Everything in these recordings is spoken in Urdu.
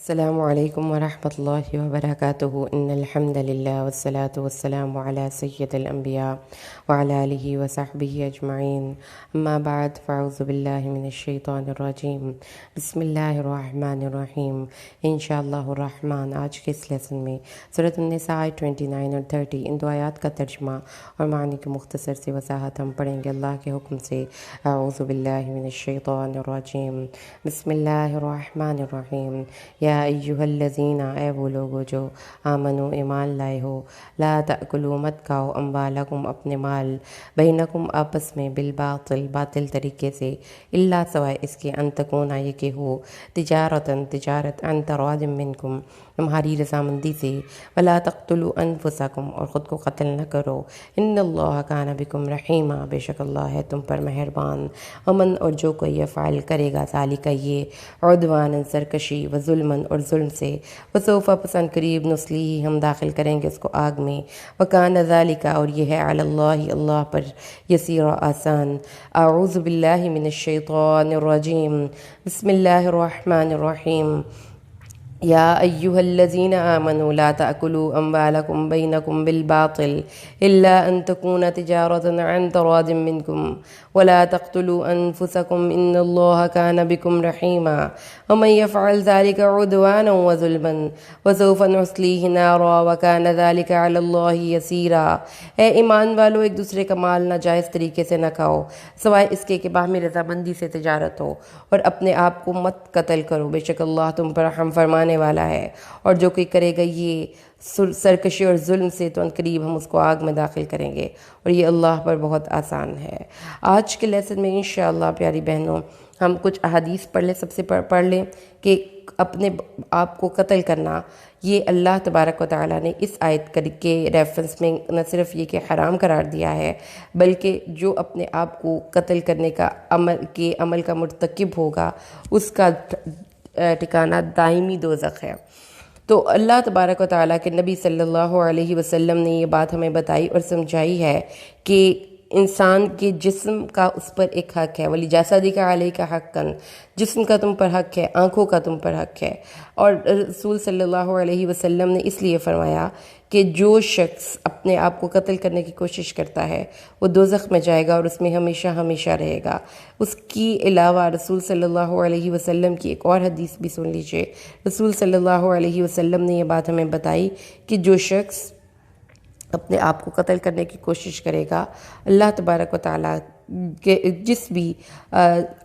السلام علیکم ورحمۃ اللہ وبرکاتہ ان الحمد للہ والصلاة والسلام علی سید الانبیاء وعلی آلہ وصحبہ اجمعین اما بعد فاعوذ باللہ من الشیطان الرجیم بسم اللہ الرحمن الرحیم انشاءاللہ الرحمن۔ آج کے اس لیسن میں سورۃ النساء 29 اور 30 ان دو آیات کا ترجمہ اور معنی کی مختصر سی وضاحت ہم پڑھیں گے اللہ کے حکم سے۔ اعوذ باللہ من الشیطان الرجیم بسم اللہ الرحمن الرحیم یا ایہا الذین، اے وہ لوگو جو آمنو ایمان لائے ہو، لا تأکلوا مت کھاؤ اموالکم اپنے مال، بینکم آپس میں بالباطل باطل طریقے سے، الا سوائے اس کے ان تکونا یہ کہ ہو تجارت عن تراض منکم تمہاری رضامندی سے، ولا تقتلوا انفسکم اور خود کو قتل نہ کرو، ان اللہ کان بکم رحیما بے شک اللہ ہے تم پر مہربان، امن اور جو کوئی یفعل کرے گا ذالک یہ عدوانا سرکشی و ظلمن اور ظلم سے، وسوف پسند قریب نسلیہ ہم داخل کریں گے اس کو آگ میں، وکان ذالک اور یہ ہے علی اللہ اللہ پر یسیر آسان۔ اعوذ باللہ من الشیطان الرجیم بسم اللہ الرحمن الرحیم یا ایہا الذین آمنوا لا تأکلوا اموالکم بینکم بالباطل الا ان تکون تجارۃ عن تراض منکم ولا تقتلوا انفسکم ان اللہ کان بکم رحیما ومن یفعل ذلک عدوانا وظلما وسوف نصلیہ نارا وکان ذلک علی اللہ یسیرا۔ اے ایمان والو، ایک دوسرے کا مال ناجائز طریقے سے نہ کھاؤ سوائے اس کے کہ باہمی رضامندی سے تجارت ہو، اور اپنے آپ کو مت قتل کرو، بے شک اللہ تم پر رحم فرمانے والا ہے، اور جو کوئی کرے گا یہ سرکشی اور ظلم سے تو ان قریب ہم اس کو آگ میں داخل کریں گے، اور یہ اللہ پر بہت آسان ہے۔ آج کے لیسن میں انشاءاللہ پیاری بہنوں ہم کچھ احادیث پڑھ لیں۔ سب سے پڑھ لیں کہ اپنے آپ کو قتل کرنا یہ اللہ تبارک و تعالیٰ نے اس آیت کے ریفرنس میں نہ صرف یہ کہ حرام قرار دیا ہے، بلکہ جو اپنے آپ کو قتل کرنے کا عمل کا مرتکب ہوگا اس کا ٹھکانہ دائمی دوزخ ہے۔ تو اللہ تبارک و تعالیٰ کے نبی صلی اللہ علیہ وسلم نے یہ بات ہمیں بتائی اور سمجھائی ہے کہ انسان کے جسم کا اس پر ایک حق ہے، وَلِجَسَدِكَ عَلَيْكَ حَقًّا، جسم کا تم پر حق ہے، آنکھوں کا تم پر حق ہے۔ اور رسول صلی اللہ علیہ وسلم نے اس لیے فرمایا کہ جو شخص اپنے آپ کو قتل کرنے کی کوشش کرتا ہے وہ دوزخ میں جائے گا اور اس میں ہمیشہ ہمیشہ رہے گا۔ اس کی علاوہ رسول صلی اللہ علیہ وسلم کی ایک اور حدیث بھی سن لیجئے۔ رسول صلی اللہ علیہ وسلم نے یہ بات ہمیں بتائی کہ جو شخص اپنے آپ کو قتل کرنے کی کوشش کرے گا، اللہ تبارک و تعالیٰ کہ جس بھی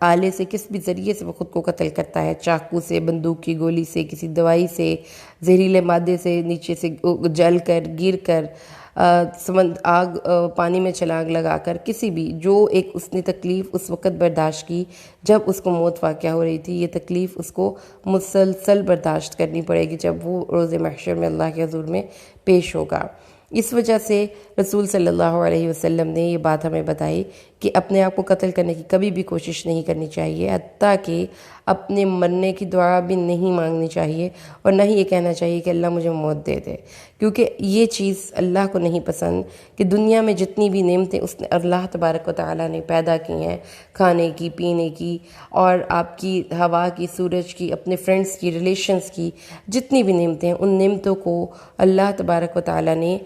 آلے سے، کس بھی ذریعے سے وہ خود کو قتل کرتا ہے، چاقو سے، بندوق کی گولی سے، کسی دوائی سے، زہریلے مادے سے نیچے سے جل کر، گر کر، آگ پانی میں چھلانگ لگا کر، کسی بھی جو ایک اس نے تکلیف اس وقت برداشت کی جب اس کو موت واقع ہو رہی تھی، یہ تکلیف اس کو مسلسل برداشت کرنی پڑے گی جب وہ روز محشر میں اللہ کے حضور میں پیش ہوگا۔ اس وجہ سے رسول صلی اللہ علیہ وسلم نے یہ بات ہمیں بتائی کہ اپنے آپ کو قتل کرنے کی کبھی بھی کوشش نہیں کرنی چاہیے، حتیٰ کہ اپنے مرنے کی دعا بھی نہیں مانگنی چاہیے، اور نہ ہی یہ کہنا چاہیے کہ اللہ مجھے موت دے دے، کیونکہ یہ چیز اللہ کو نہیں پسند کہ دنیا میں جتنی بھی نعمتیں اس نے اللہ تبارک و تعالیٰ نے پیدا کی ہیں، کھانے کی، پینے کی، اور آپ کی ہوا کی، سورج کی، اپنے فرینڈز کی، ریلیشنز کی، جتنی بھی نعمتیں ہیں ان نعمتوں کو اللہ تبارک و تعالیٰ نے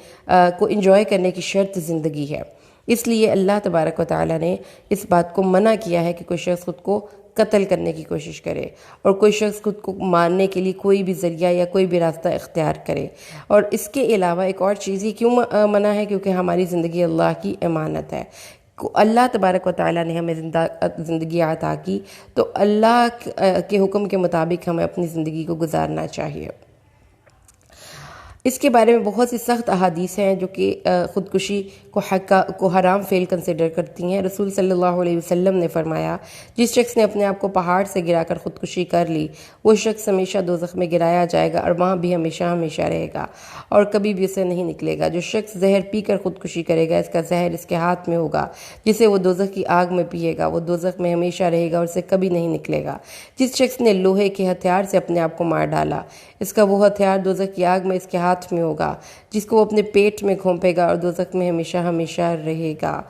کو انجوائے کرنے کی شرط زندگی ہے۔ اس لیے اللہ تبارک و تعالیٰ نے اس بات کو منع کیا ہے کہ کوئی شخص خود کو قتل کرنے کی کوشش کرے، اور کوئی شخص خود کو مارنے کے لیے کوئی بھی ذریعہ یا کوئی بھی راستہ اختیار کرے۔ اور اس کے علاوہ ایک اور چیز ہی کیوں منع ہے؟ کیونکہ ہماری زندگی اللہ کی امانت ہے۔ اللہ تبارک و تعالیٰ نے ہمیں زندگی عطا کی تو اللہ کے حکم کے مطابق ہمیں اپنی زندگی کو گزارنا چاہیے۔ اس کے بارے میں بہت سی سخت احادیث ہیں جو کہ خودکشی کو حرام فعل کنسیڈر کرتی ہیں۔ رسول صلی اللہ علیہ وسلم نے فرمایا، جس شخص نے اپنے آپ کو پہاڑ سے گرا کر خودکشی کر لی وہ شخص ہمیشہ دوزخ میں گرایا جائے گا اور وہاں بھی ہمیشہ ہمیشہ رہے گا اور کبھی بھی اسے نہیں نکلے گا۔ جو شخص زہر پی کر خودکشی کرے گا اس کا زہر اس کے ہاتھ میں ہوگا جسے وہ دوزخ کی آگ میں پیے گا، وہ دوزخ میں ہمیشہ رہے گا اور اسے کبھی نہیں نکلے گا۔ جس شخص نے لوہے کے ہتھیار سے اپنے آپ کو مار ڈالا اس کا وہ ہتھیار دوزخ کی آگ میں اس کے ہاتھ میں ہوگا جس کو وہ اپنے پیٹ میں گھونپے گا اور دوزخ میں ہمیشہ ہمیشہ رہے گا۔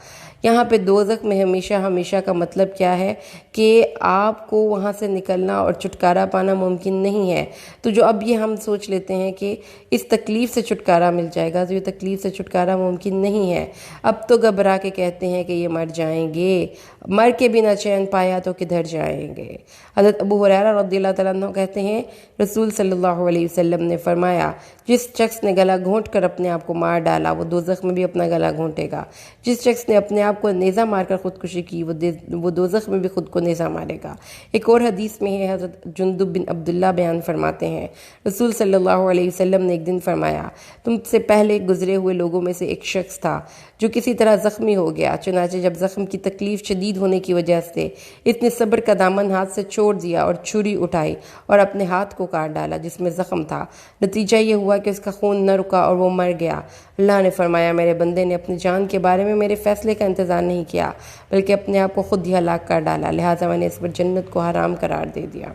یہاں پہ دوزخ میں ہمیشہ ہمیشہ کا مطلب کیا ہے کہ آپ کو وہاں سے نکلنا اور چھٹکارا پانا ممکن نہیں ہے۔ تو جو اب یہ ہم سوچ لیتے ہیں کہ اس تکلیف سے چھٹکارا مل جائے گا، تو یہ تکلیف سے چھٹکارا ممکن نہیں ہے۔ اب تو گھبرا کے کہتے ہیں کہ یہ مر جائیں گے، مر کے بھی نہ چین پایا تو کدھر جائیں گے۔ حضرت ابو ہریرہ رضی اللہ تعالیٰ عنہ کہتے ہیں رسول صلی اللہ علیہ وسلم نے فرمایا، جس شخص نے گلا گھونٹ کر اپنے آپ کو مار ڈالا وہ دوزخ میں بھی اپنا گلا گھونٹے گا، جس شخص نے اپنے آپ کو نیزہ مار کر خودکشی کی وہ دوزخ میں بھی خود کو نیزہ مارے گا۔ ایک اور حدیث میں ہے، حضرت جندب بن عبداللہ بیان فرماتے ہیں رسول صلی اللہ علیہ وسلم نے ایک دن فرمایا، تم سے پہلے گزرے ہوئے لوگوں میں سے ایک شخص تھا جو کسی طرح زخمی ہو گیا، چنانچہ جب زخم کی تکلیف شدید ہونے کی وجہ سے اس نے صبر کا دامن ہاتھ سے چھوڑ دیا اور چھری اٹھائی اور اپنے ہاتھ کو کاٹ ڈالا جس میں زخم تھا۔ نتیجہ یہ ہوا کہ اس کا خون نہ رکا اور وہ مر گیا۔ اللہ نے فرمایا، میرے بندے نے اپنی جان کے بارے میں میرے فیصلے کا انتظار نہیں کیا بلکہ اپنے آپ کو خود ہی ہلاک کر ڈالا، لہٰذا میں نے اس پر جنت کو حرام قرار دے دیا۔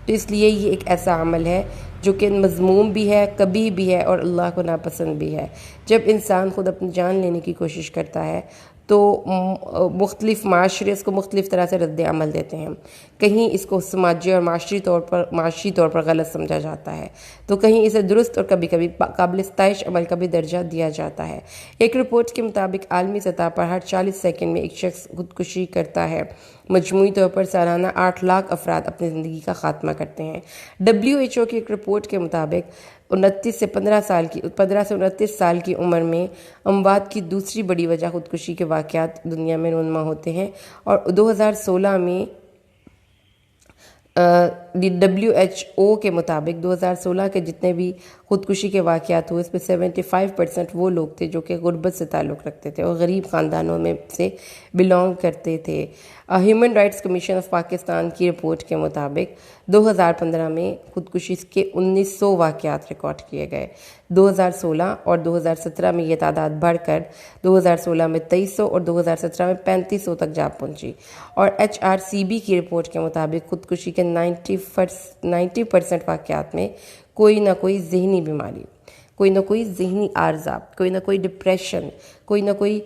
تو اس لیے یہ ایک ایسا عمل ہے جو کہ مذموم بھی ہے، کبھی بھی ہے اور اللہ کو ناپسند بھی ہے۔ جب انسان خود اپنی جان لینے کی کوشش کرتا ہے تو مختلف معاشرے اس کو مختلف طرح سے رد عمل دیتے ہیں۔ کہیں اس کو سماجی اور معاشی طور پر غلط سمجھا جاتا ہے، تو کہیں اسے درست اور کبھی کبھی قابل ستائش عمل کا بھی درجہ دیا جاتا ہے۔ ایک رپورٹ کے مطابق عالمی سطح پر ہر 40 سیکنڈ میں ایک شخص خودکشی کرتا ہے۔ مجموعی طور پر سالانہ 8 لاکھ افراد اپنی زندگی کا خاتمہ کرتے ہیں۔ WHO کی ایک رپورٹ کے مطابق 29 سے 29 سال کی عمر میں اموات کی دوسری بڑی وجہ خودکشی کے واقعات دنیا میں رونما ہوتے ہیں، اور 2016 میں WHO کے مطابق 2016 کے جتنے بھی خودکشی کے واقعات ہوئے اس میں 75% وہ لوگ تھے جو کہ غربت سے تعلق رکھتے تھے اور غریب خاندانوں میں سے بلانگ کرتے تھے۔ Human rights commission of Pakistan کی رپورٹ کے مطابق 2015 میں خودکشی کے 1900 واقعات ریکارڈ کیے گئے۔ 2016 اور 2017 میں یہ تعداد بڑھ کر 2016 میں 2300 اور 2017 میں 3500 تک جا پہنچی، اور HRCB کی رپورٹ کے مطابق خودکشی کے 90% واقعات میں کوئی نہ کوئی ذہنی بیماری، کوئی نہ کوئی ذہنی عارضہ، کوئی نہ کوئی ڈپریشن، کوئی نہ کوئی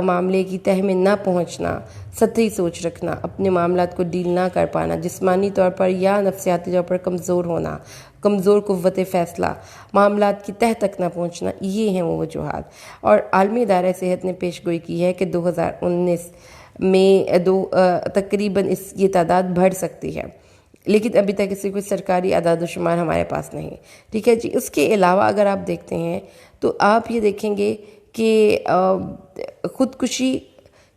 معاملے کی تہہ میں نہ پہنچنا، سطحی سوچ رکھنا، اپنے معاملات کو ڈیل نہ کر پانا، جسمانی طور پر یا نفسیاتی طور پر کمزور ہونا، کمزور قوت فیصلہ، معاملات کی تہہ تک نہ پہنچنا، یہ ہیں وہ وجوہات۔ اور عالمی ادارہ صحت نے پیش گوئی کی ہے کہ 2019 میں تقریباً یہ تعداد بڑھ سکتی ہے، لیکن ابھی تک اس کی کوئی سرکاری اعداد و شمار ہمارے پاس نہیں۔ ٹھیک ہے جی۔ اس کے علاوہ اگر آپ دیکھتے ہیں تو آپ یہ دیکھیں گے کہ خودکشی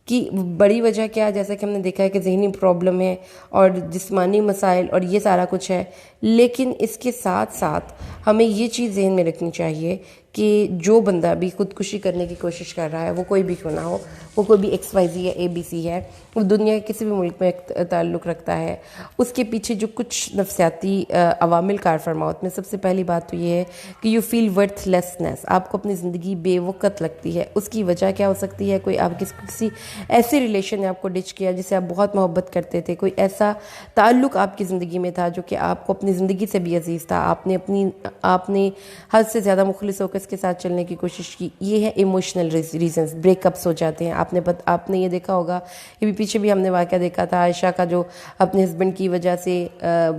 کی بڑی وجہ کیا، جیسا کہ ہم نے دیکھا ہے کہ ذہنی پرابلم ہے اور جسمانی مسائل اور یہ سارا کچھ ہے، لیکن اس کے ساتھ ساتھ ہمیں یہ چیز ذہن میں رکھنی چاہیے کہ جو بندہ بھی خودکشی کرنے کی کوشش کر رہا ہے وہ کوئی بھی کیوں نہ ہو، وہ کوئی بھی XYZ یا ABC ہے، وہ دنیا کے کسی بھی ملک میں تعلق رکھتا ہے، اس کے پیچھے جو کچھ نفسیاتی عوامل کار فرما ہوتے ہیں۔ سب سے پہلی بات تو یہ ہے کہ یو فیل ورتھ لیسنس، آپ کو اپنی زندگی بے وقت لگتی ہے۔ اس کی وجہ کیا ہو سکتی ہے؟ کوئی آپ کسی ایسے ریلیشن نے آپ کو ڈچ کیا جسے آپ بہت محبت کرتے تھے، کوئی ایسا تعلق آپ کی زندگی میں تھا جو کہ آپ کو اپنی زندگی سے بھی عزیز تھا، آپ نے حد سے زیادہ مخلص ہو کر اس کے ساتھ چلنے کی کوشش کی۔ یہ ہے ایموشنل ریزنز، بریک اپس ہو جاتے ہیں۔ آپ نے یہ دیکھا ہوگا، یہ بھی پیچھے بھی ہم نے واقعہ دیکھا تھا عائشہ کا، جو اپنے ہسبینڈ کی وجہ سے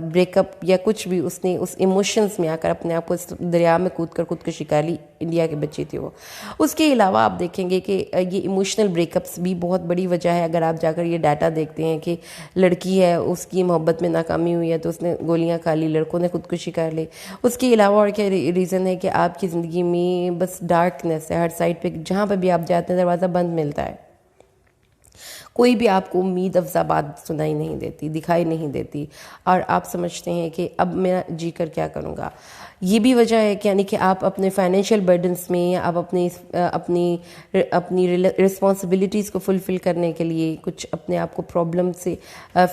بریک اپ یا کچھ بھی اس نے اس ایموشنز میں آ کر اپنے آپ کو اس دریا میں کود کر خودکشی کر لی۔ انڈیا کی بچی تھی وہ۔ اس کے علاوہ آپ دیکھیں گے کہ یہ ایموشنل بریک اپس بھی بہت بڑی وجہ ہے۔ اگر آپ جا کر یہ ڈاٹا دیکھتے ہیں کہ لڑکی ہے، اس کی محبت میں ناکامی ہوئی ہے تو اس نے گولیاں کھا لی، لڑکوں نے خودکشی کر لی۔ اس کے علاوہ اور کیا ریزن ہے کہ آپ کی زندگی میں بس ڈارکنیس ہے، ہر سائڈ پہ جہاں پہ بھی آپ جاتے ہیں دروازہ بند ملتا ہے، کوئی بھی آپ کو امید افزا بات سنائی نہیں دیتی، دکھائی نہیں دیتی، اور آپ سمجھتے ہیں کہ اب میں جی کر کیا کروں گا۔ یہ بھی وجہ ہے کہ یعنی کہ آپ اپنے فائنینشیل برڈنس میں، آپ اپنی رسپانسبلٹیز کو فلفل کرنے کے لیے کچھ اپنے آپ کو پرابلم سے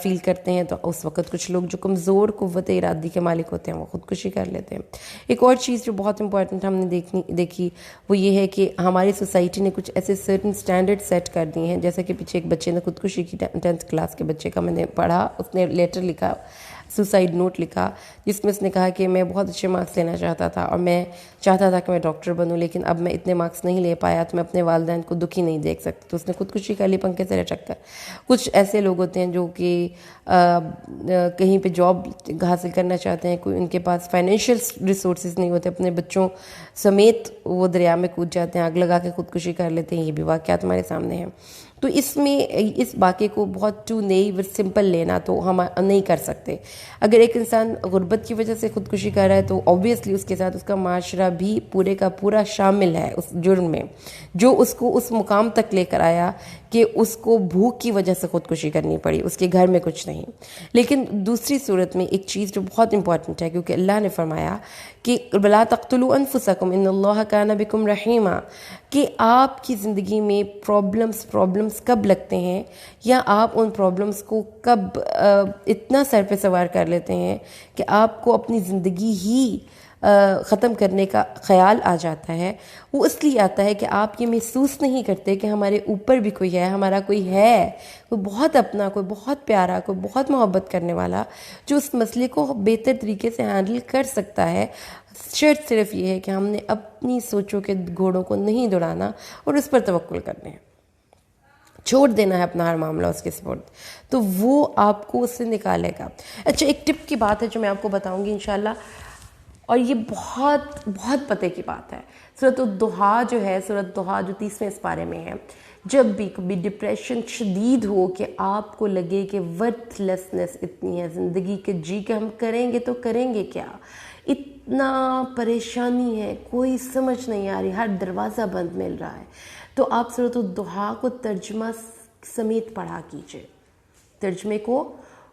فیل کرتے ہیں، تو اس وقت کچھ لوگ جو کمزور قوت ارادی کے مالک ہوتے ہیں وہ خودکشی کر لیتے ہیں۔ ایک اور چیز جو بہت امپورٹنٹ ہم نے دیکھی وہ یہ ہے کہ ہماری سوسائٹی نے کچھ ایسے سرٹن سٹینڈرڈ سیٹ کر دیے ہیں، جیسے کہ پیچھے ایک بچے نے خودکشی کی 10th کلاس کے بچے کا میں نے پڑھا، اس نے لیٹر لکھا سوسائڈ نوٹ لکھا جس میں اس نے کہا کہ میں بہت اچھے مارکس لینا چاہتا تھا اور میں چاہتا تھا کہ میں ڈاکٹر بنوں، لیکن اب میں اتنے مارکس نہیں لے پایا تو میں اپنے والدین کو دکھی نہیں دیکھ سکتی، تو اس نے خودکشی کر لی پنکھے سے لٹک کر۔ کچھ ایسے لوگ ہوتے ہیں جو کہ کہیں پہ جاب حاصل کرنا چاہتے ہیں، کوئی ان کے پاس فائنینشیل ریسورسز نہیں ہوتے، اپنے بچوں سمیت وہ دریا میں کود جاتے ہیں، آگ لگا کے خودکشی کر لیتے ہیں۔ یہ بھی واقعات ہمارے سامنے ہیں۔ تو اس میں اس واقعے کو بہت ٹو نیو سمپل لینا تو ہم نہیں کر سکتے۔ اگر ایک انسان غربت کی وجہ سے خودکشی کر رہا ہے تو اوبویسلی اس کے ساتھ اس کا معاشرہ بھی پورے کا پورا شامل ہے اس جرم میں، جو اس کو اس مقام تک لے کر آیا کہ اس کو بھوک کی وجہ سے خودکشی کرنی پڑی، اس کے گھر میں کچھ نہیں۔ لیکن دوسری صورت میں ایک چیز جو بہت امپورٹنٹ ہے، کیونکہ اللہ نے فرمایا کہ بلا تقتلوا انفسکم ان اللہ کان بکم رحیما، کہ آپ کی زندگی میں پرابلمس کب لگتے ہیں یا آپ ان پرابلمس کو کب اتنا سر پہ سوار کر لیتے ہیں کہ آپ کو اپنی زندگی ہی ختم کرنے کا خیال آ جاتا ہے۔ وہ اس لیے آتا ہے کہ آپ یہ محسوس نہیں کرتے کہ ہمارے اوپر بھی کوئی ہے، ہمارا کوئی ہے، کوئی بہت اپنا، کوئی بہت پیارا، کوئی بہت محبت کرنے والا، جو اس مسئلے کو بہتر طریقے سے ہینڈل کر سکتا ہے۔ شرط صرف یہ ہے کہ ہم نے اپنی سوچوں کے گھوڑوں کو نہیں دوڑانا اور اس پر توکل کرنے ہیں، چھوڑ دینا ہے اپنا ہر معاملہ اس کے سپرد، تو وہ آپ کو اس سے نکالے گا۔ اچھا، ایک ٹپ کی بات ہے جو میں آپ کو بتاؤں گی انشاءاللہ، اور یہ بہت بہت پتہ کی بات ہے۔ سورۃ الضحیٰ جو ہے، سورۃ الضحیٰ جو 30ویں سپارے میں ہے، جب بھی کبھی ڈپریشن شدید ہو کہ آپ کو لگے کہ ورتھ لیسنس اتنی ہے زندگی کے، جی کہ ہم کریں گے تو کریں گے کیا، اتنا پریشانی ہے، کوئی سمجھ نہیں آ رہی، ہر دروازہ بند مل رہا ہے، تو آپ سورۃ الضحیٰ کو ترجمہ سمیت پڑھا کیجئے، ترجمے کو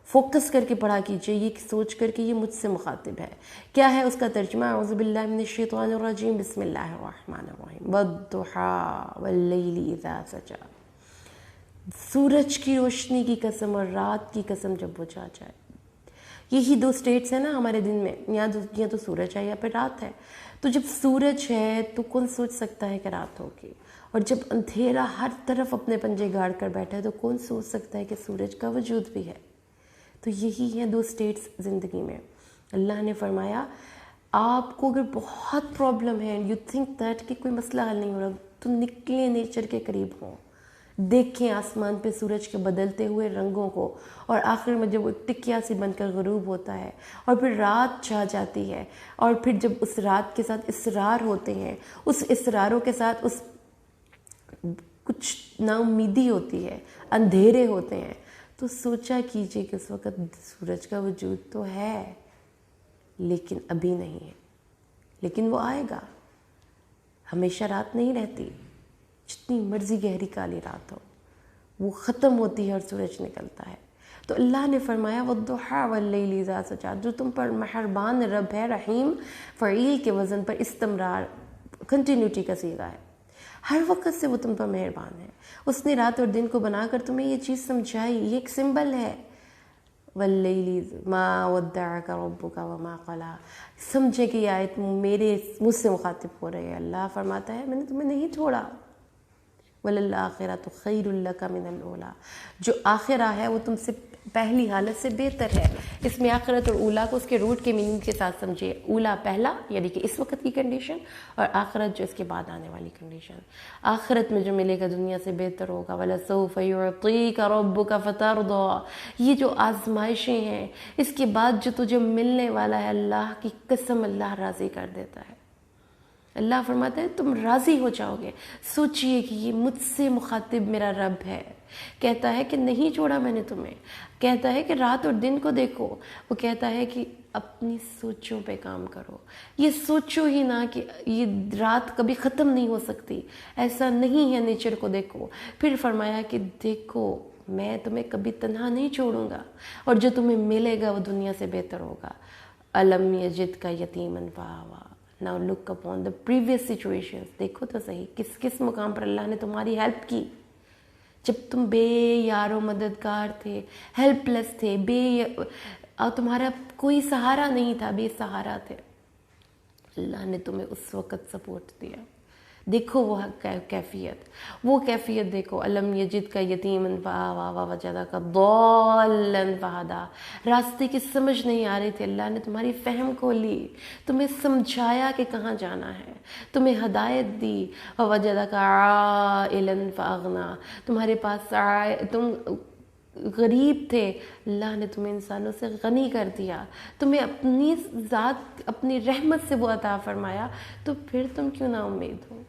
فوکس کر کے پڑھا کیجئے، یہ سوچ کر کے یہ مجھ سے مخاطب ہے۔ کیا ہے اس کا ترجمہ؟ اعوذ باللہ من الشیطان الرجیم، بسم اللہ الرحمن الرحیم، والضحیٰ واللیل اذا سجی، سورج کی روشنی کی قسم اور رات کی قسم جب وہ جا جائے۔ یہی دو سٹیٹس ہیں نا ہمارے دن میں، یا تو سورج ہے یا پھر رات ہے۔ تو جب سورج ہے تو کون سوچ سکتا ہے کہ رات ہوگی، اور جب اندھیرا ہر طرف اپنے پنجے گاڑ کر بیٹھا ہے تو کون سوچ سکتا ہے کہ سورج کا وجود بھی ہے۔ تو یہی ہیں دو سٹیٹس زندگی میں۔ اللہ نے فرمایا آپ کو اگر بہت پرابلم ہے، یو تھنک دیٹ کہ کوئی مسئلہ حل نہیں ہو رہا، تو نکلیں نیچر کے قریب ہوں، دیکھیں آسمان پہ سورج کے بدلتے ہوئے رنگوں کو، اور آخر میں جب وہ ٹکیا سی بن کر غروب ہوتا ہے اور پھر رات چھا جاتی ہے، اور پھر جب اس رات کے ساتھ اسرار ہوتے ہیں، اس اسراروں کے ساتھ اس کچھ نا امیدی ہوتی ہے، اندھیرے ہوتے ہیں، تو سوچا کیجئے کہ اس وقت سورج کا وجود تو ہے لیکن ابھی نہیں ہے، لیکن وہ آئے گا۔ ہمیشہ رات نہیں رہتی، جتنی مرضی گہری کالی رات ہو وہ ختم ہوتی ہے اور سورج نکلتا ہے۔ تو اللہ نے فرمایا والضحیٰ واللیل اذا سجی، جو تم پر مہربان رب ہے، رحیم فعیل کے وزن پر استمرار، کنٹینیوٹی کا صیغہ ہے، ہر وقت سے وہ تم پر مہربان ہے۔ اس نے رات اور دن کو بنا کر تمہیں یہ چیز سمجھائی، یہ ایک سمبل ہے، واللیل ما ودعک ربک وما قلی، سمجھے کہ یہ آیت مجھ سے مخاطب ہو رہی ہے۔ اللہ فرماتا ہے میں نے تمہیں نہیں چھوڑا، وَلَلْآخِرَةُ خَيْرٌ لَكَ مِنَ الْأُولَىٰ، جو آخرہ ہے وہ تم سے پہلی حالت سے بہتر ہے۔ اس میں آخرت اور اولا کو اس کے روٹ کے میننگ کے ساتھ سمجھے، اولا پہلا یعنی کہ اس وقت کی کنڈیشن، اور آخرت جو اس کے بعد آنے والی کنڈیشن۔ آخرت میں جو ملے گا دنیا سے بہتر ہوگا، وَلَسَوْفَ يُعْطِيكَ رَبُّكَ فَتَرْضَىٰ، یہ جو آزمائشیں ہیں اس کے بعد جو تجھے ملنے والا ہے، اللہ کی قسم اللہ راضی کر دیتا ہے۔ اللہ فرماتا ہے تم راضی ہو جاؤ گے۔ سوچئے کہ یہ مجھ سے مخاطب میرا رب ہے، کہتا ہے کہ نہیں چھوڑا میں نے تمہیں، کہتا ہے کہ رات اور دن کو دیکھو، وہ کہتا ہے کہ اپنی سوچوں پہ کام کرو، یہ سوچو ہی نہ کہ یہ رات کبھی ختم نہیں ہو سکتی، ایسا نہیں ہے، نیچر کو دیکھو۔ پھر فرمایا کہ دیکھو میں تمہیں کبھی تنہا نہیں چھوڑوں گا، اور جو تمہیں ملے گا وہ دنیا سے بہتر ہوگا۔ الم یجدک یتیما فآویٰ، Now look upon the previous situations، دیکھو تو صحیح کس کس مقام پر اللہ نے تمہاری ہیلپ کی، جب تم بے یار و مددگار تھے، ہیلپ لیس تھے، تمہارا کوئی سہارا نہیں تھا، بے سہارا تھے، اللہ نے تمہیں اس وقت سپورٹ دیا۔ دیکھو وہ کیفیت دیکھو، الم یجد کا یتیمن فآویٰ ووجدک ضالا فہدیٰ، راستے کی سمجھ نہیں آ رہی تھی، اللہ نے تمہاری فہم کھولی، تمہیں سمجھایا کہ کہاں جانا ہے، تمہیں ہدایت دی، ووجدک عائلا فاغنیٰ، تمہارے پاس تم غریب تھے، اللہ نے تمہیں انسانوں سے غنی کر دیا، تمہیں اپنی ذات اپنی رحمت سے وہ عطا فرمایا، تو پھر تم کیوں نا امید ہو؟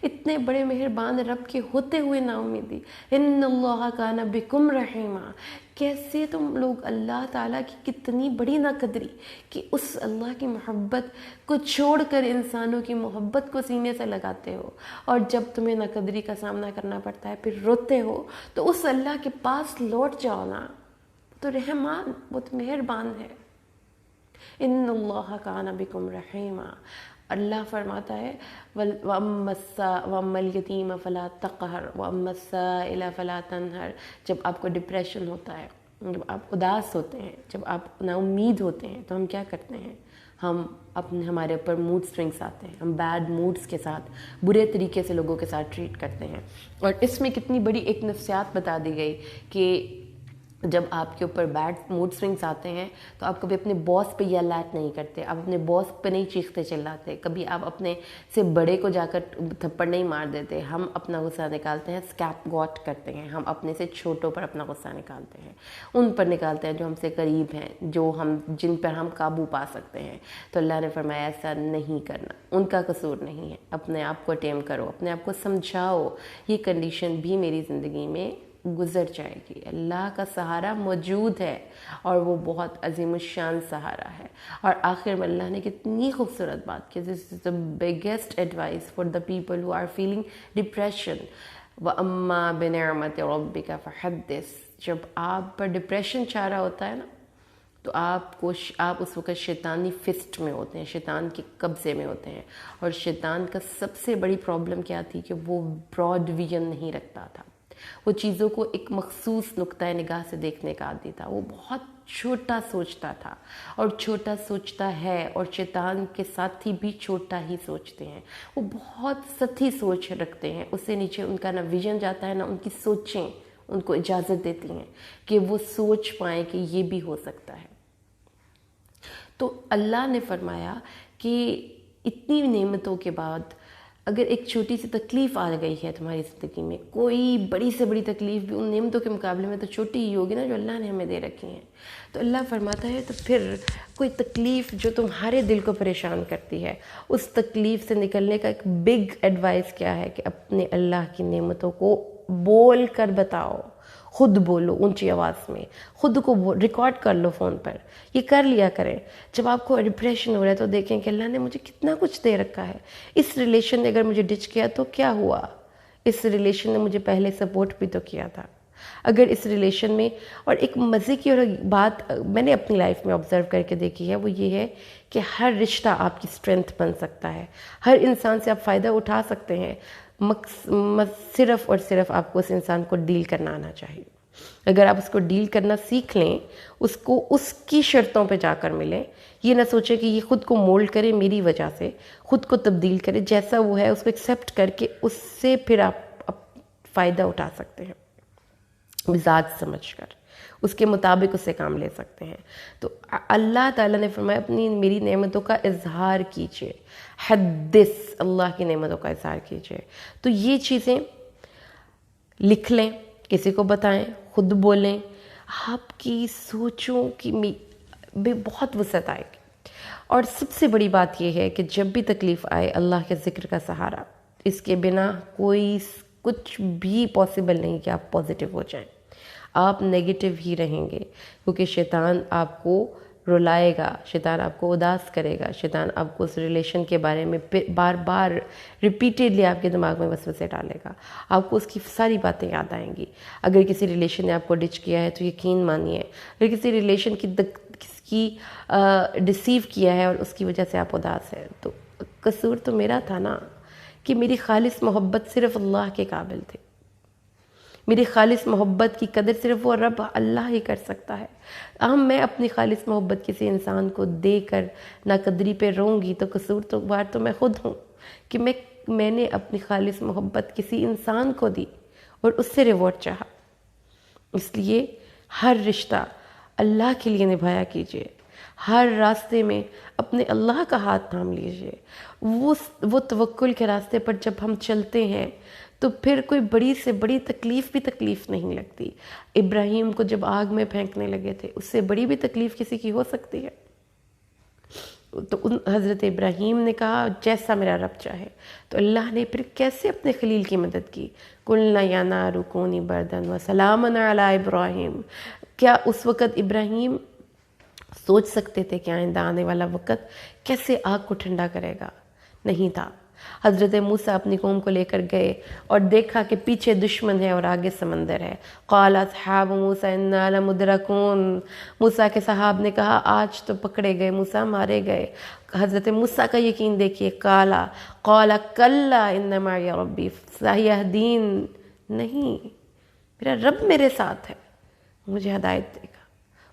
اتنے بڑے مہربان رب کے ہوتے ہوئے نا امیدی، ان اللہ کان بکم رحیما، کیسے تم لوگ اللہ تعالیٰ کی کتنی بڑی ناقدری کہ اس اللہ کی محبت کو چھوڑ کر انسانوں کی محبت کو سینے سے لگاتے ہو، اور جب تمہیں ناقدری کا سامنا کرنا پڑتا ہے پھر روتے ہو، تو اس اللہ کے پاس لوٹ جاؤ نا، تو رحمان، وہ تو مہربان ہے۔ ان اللہ کان بکم رحیما، اللہ فرماتا ہے وَأَمَّا الْيَتِيمَ فَلَا تَقْهَرْ وَأَمَّا السَّائِلَ فَلَا تَنْهَرْ، جب آپ کو ڈپریشن ہوتا ہے، جب آپ اداس ہوتے ہیں، جب آپ نا امید ہوتے ہیں، تو ہم کیا کرتے ہیں؟ ہمارے اوپر موڈ سوئنگس آتے ہیں، ہم بیڈ موڈز کے ساتھ برے طریقے سے لوگوں کے ساتھ ٹریٹ کرتے ہیں، اور اس میں کتنی بڑی ایک نفسیات بتا دی گئی کہ جب آپ کے اوپر بیڈ موڈ سوئنگس آتے ہیں تو آپ کبھی اپنے باس پہ یل ایٹ نہیں کرتے، آپ اپنے باس پہ نہیں چیختے چلاتے، کبھی آپ اپنے سے بڑے کو جا کر تھپڑ نہیں مار دیتے، ہم اپنا غصہ نکالتے ہیں اسکیپ گاٹ کرتے ہیں، ہم اپنے سے چھوٹوں پر اپنا غصہ نکالتے ہیں، ان پر نکالتے ہیں جو ہم سے قریب ہیں، جن پر ہم قابو پا سکتے ہیں۔ تو اللہ نے فرمایا ایسا نہیں کرنا، ان کا قصور نہیں ہے، اپنے آپ کو ٹیم کرو، اپنے آپ کو سمجھاؤ، یہ کنڈیشن بھی میری زندگی میں گزر جائے گی، اللہ کا سہارا موجود ہے، اور وہ بہت عظیم الشان سہارا ہے۔ اور آخر میں اللہ نے کتنی خوبصورت بات کی، this is the biggest advice for the people who are feeling depression، وَأَمَّا بِنِعْمَةِ رَبِّكَ فَحَدِّثْ، جب آپ پر ڈپریشن چھا رہا ہوتا ہے نا، تو آپ اس وقت شیطانی فسٹ میں ہوتے ہیں، شیطان کے قبضے میں ہوتے ہیں، اور شیطان کا سب سے بڑی پرابلم کیا تھی کہ وہ براڈ ویژن نہیں رکھتا تھا، وہ چیزوں کو ایک مخصوص نقطہ نگاہ سے دیکھنے کا عادی تھا، وہ بہت چھوٹا سوچتا تھا، اور چھوٹا سوچتا ہے، اور شیطان کے ساتھی بھی چھوٹا ہی سوچتے ہیں، وہ بہت سطحی سوچ رکھتے ہیں، اس سے نیچے ان کا نہ ویژن جاتا ہے، نہ ان کی سوچیں ان کو اجازت دیتی ہیں کہ وہ سوچ پائیں کہ یہ بھی ہو سکتا ہے۔ تو اللہ نے فرمایا کہ اتنی نعمتوں کے بعد اگر ایک چھوٹی سی تکلیف آ گئی ہے تمہاری زندگی میں، کوئی بڑی سے بڑی تکلیف بھی ان نعمتوں کے مقابلے میں تو چھوٹی ہی ہوگی نا جو اللہ نے ہمیں دے رکھی ہیں، تو اللہ فرماتا ہے تو پھر کوئی تکلیف جو تمہارے دل کو پریشان کرتی ہے، اس تکلیف سے نکلنے کا ایک بگ ایڈوائس کیا ہے کہ اپنے اللہ کی نعمتوں کو بول کر بتاؤ، خود بولو اونچی آواز میں، خود کو ریکارڈ کر لو فون پر، یہ کر لیا کریں۔ جب آپ کو ڈپریشن ہو رہا ہے تو دیکھیں کہ اللہ نے مجھے کتنا کچھ دے رکھا ہے، اس ریلیشن نے اگر مجھے ڈچ کیا تو کیا ہوا، اس ریلیشن نے مجھے پہلے سپورٹ بھی تو کیا تھا، اگر اس ریلیشن میں، اور ایک مزے کی اور بات میں نے اپنی لائف میں آبزرو کر کے دیکھی ہے، وہ یہ ہے کہ ہر رشتہ آپ کی اسٹرینتھ بن سکتا ہے، ہر انسان سے آپ فائدہ اٹھا سکتے ہیں، صرف اور صرف آپ کو اس انسان کو ڈیل کرنا آنا چاہیے۔ اگر آپ اس کو ڈیل کرنا سیکھ لیں، اس کو اس کی شرطوں پہ جا کر ملیں، یہ نہ سوچیں کہ یہ خود کو مولڈ کرے میری وجہ سے، خود کو تبدیل کرے، جیسا وہ ہے اس کو ایکسیپٹ کر کے اس سے پھر آپ فائدہ اٹھا سکتے ہیں، مزاج سمجھ کر اس کے مطابق اس سے کام لے سکتے ہیں۔ تو اللہ تعالیٰ نے فرمایا میری نعمتوں کا اظہار کیجئے، حدث، اللہ کی نعمتوں کا اظہار کیجئے۔ تو یہ چیزیں لکھ لیں، کسی کو بتائیں، خود بولیں، آپ کی سوچوں کی میں بہت وسعت آئے گی۔ اور سب سے بڑی بات یہ ہے کہ جب بھی تکلیف آئے، اللہ کے ذکر کا سہارا، اس کے بنا کچھ بھی پاسبل نہیں کہ آپ پازیٹیو ہو جائیں، آپ نیگیٹو ہی رہیں گے، کیونکہ شیطان آپ کو رلائے گا، شیطان آپ کو اداس کرے گا، شیطان آپ کو اس ریلیشن کے بارے میں بار بار ریپیٹیڈلی آپ کے دماغ میں وسوسے ڈالے گا، آپ کو اس کی ساری باتیں یاد آئیں گی۔ اگر کسی ریلیشن نے آپ کو ڈچ کیا ہے تو یقین مانیے، اگر کسی ریلیشن کی ڈسیو کیا ہے اور اس کی وجہ سے آپ اداس ہیں، تو قصور تو میرا تھا نا، کہ میری خالص محبت صرف اللہ کے قابل تھی، میری خالص محبت کی قدر صرف وہ رب اللہ ہی کر سکتا ہے۔ میں اپنی خالص محبت کسی انسان کو دے کر ناقدری پہ رہوں گی تو قصور تو میں خود ہوں، کہ میں میں نے اپنی خالص محبت کسی انسان کو دی اور اس سے ریوارڈ چاہا. اس لیے ہر رشتہ اللہ کے لیے نبھایا کیجیے. ہر راستے میں اپنے اللہ کا ہاتھ تھام لیجیے. وہ توکل کے راستے پر جب ہم چلتے ہیں تو پھر کوئی بڑی سے بڑی تکلیف بھی تکلیف نہیں لگتی. ابراہیم کو جب آگ میں پھینکنے لگے تھے، اس سے بڑی بھی تکلیف کسی کی ہو سکتی ہے؟ تو حضرت ابراہیم نے کہا جیسا میرا رب چاہے. تو اللہ نے پھر کیسے اپنے خلیل کی مدد کی؟ قُلْنَا يَا نَارُ كُونِي بَرْدًا وَسَلَامًا عَلَىٰ إِبْرَاهِيمَ. کیا اس وقت ابراہیم سوچ سکتے تھے کہ آئندہ آنے والا وقت کیسے آگ کو ٹھنڈا کرے گا؟ نہیں تھا. حضرت موسیٰ اپنی قوم کو لے کر گئے اور دیکھا کہ پیچھے دشمن ہے اور آگے سمندر ہے. قال اصحاب موسیٰ انا لمدرکون. موسیٰ کے صحاب نے کہا آج تو پکڑے گئے موسیٰ، مارے گئے. حضرت موسیٰ کا یقین دیکھیے. قال کلا ان معی ربی سیہدین. نہیں، میرا رب میرے ساتھ ہے، مجھے ہدایت دے گا،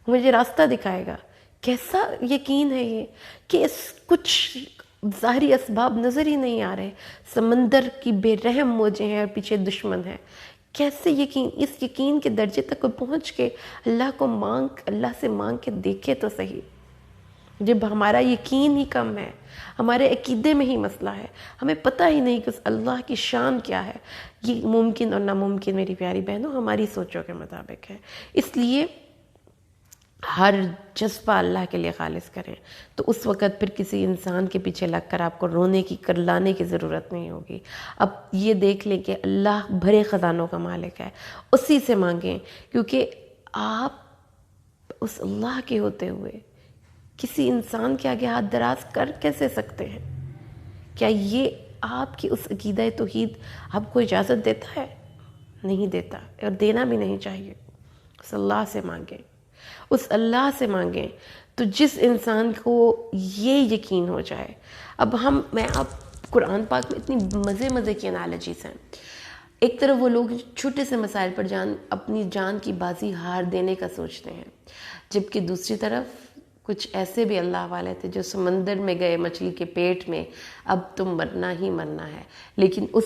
مجھے راستہ دکھائے گا. کیسا یقین ہے یہ کہ کچھ ظاہری اسباب نظر ہی نہیں آ رہے، سمندر کی بے رحم موجیں ہیں اور پیچھے دشمن ہے. کیسے یقین؟ اس یقین کے درجے تک کوئی پہنچ کے اللہ سے مانگ کے دیکھے تو صحیح. جب ہمارا یقین ہی کم ہے، ہمارے عقیدے میں ہی مسئلہ ہے، ہمیں پتہ ہی نہیں کہ اللہ کی شان کیا ہے. یہ ممکن اور ناممکن میری پیاری بہنوں ہماری سوچوں کے مطابق ہے. اس لیے ہر جذبہ اللہ کے لیے خالص کریں تو اس وقت پھر کسی انسان کے پیچھے لگ کر آپ کو رونے کی کرلانے کی ضرورت نہیں ہوگی. اب یہ دیکھ لیں کہ اللہ بھرے خزانوں کا مالک ہے، اسی سے مانگیں. کیونکہ آپ اس اللہ کے ہوتے ہوئے کسی انسان کے آگے ہاتھ دراز کر کیسے سکتے ہیں؟ کیا یہ آپ کی اس عقیدہ توحید آپ کو اجازت دیتا ہے؟ نہیں دیتا، اور دینا بھی نہیں چاہیے. اس اللہ سے مانگیں، اس اللہ سے مانگیں تو جس انسان کو یہ یقین ہو جائے. اب قرآن پاک میں اتنی مزے کی انالوجیز ہیں. ایک طرف وہ لوگ چھوٹے سے مسائل پر اپنی جان کی بازی ہار دینے کا سوچتے ہیں، جبکہ دوسری طرف کچھ ایسے بھی اللہ والے تھے جو سمندر میں گئے مچھلی کے پیٹ میں، اب تم مرنا ہی مرنا ہے. لیکن اس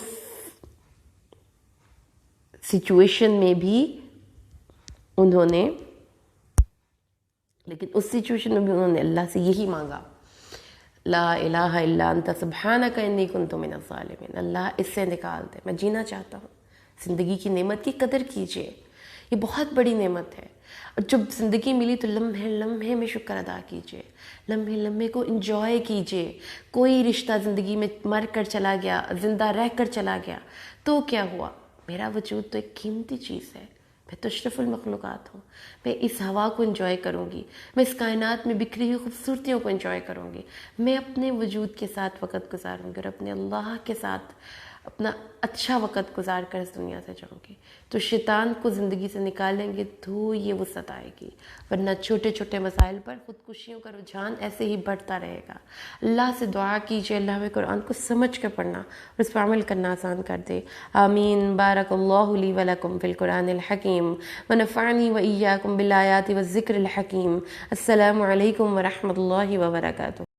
سچویشن میں بھی انہوں نے اللہ سے یہی مانگا، لا الہ الا انت سبحانک انی کنت من الظالمین. اللہ اس سے نکال دے، میں جینا چاہتا ہوں. زندگی کی نعمت کی قدر کیجئے، یہ بہت بڑی نعمت ہے. اور جب زندگی ملی تو لمحے لمحے میں شکر ادا کیجئے، لمحے لمحے کو انجوائے کیجئے. کوئی رشتہ زندگی میں مر کر چلا گیا، زندہ رہ کر چلا گیا تو کیا ہوا؟ میرا وجود تو ایک قیمتی چیز ہے، میں تو اشرف المخلوقات ہوں. میں اس ہوا کو انجوائے کروں گی، میں اس کائنات میں بکھری ہوئی خوبصورتیوں کو انجوائے کروں گی. میں اپنے وجود کے ساتھ وقت گزاروں گی اور اپنے اللہ کے ساتھ اپنا اچھا وقت گزار کر اس دنیا سے جاؤں گی. تو شیطان کو زندگی سے نکالیں گے تو یہ وسعت آئے گی، ورنہ چھوٹے چھوٹے مسائل پر خودکشیوں کا رجحان ایسے ہی بڑھتا رہے گا. اللہ سے دعا کیجئے اللہ ہمیں قرآن کو سمجھ کر پڑھنا اور اس پر عمل کرنا آسان کر دے. آمین. بارک اللہ لی ولکم فی القرآن الحکیم ونفعنی وإیاکم بالآیات والذکر الحکیم. السلام علیکم ورحمۃ اللہ وبرکاتہ.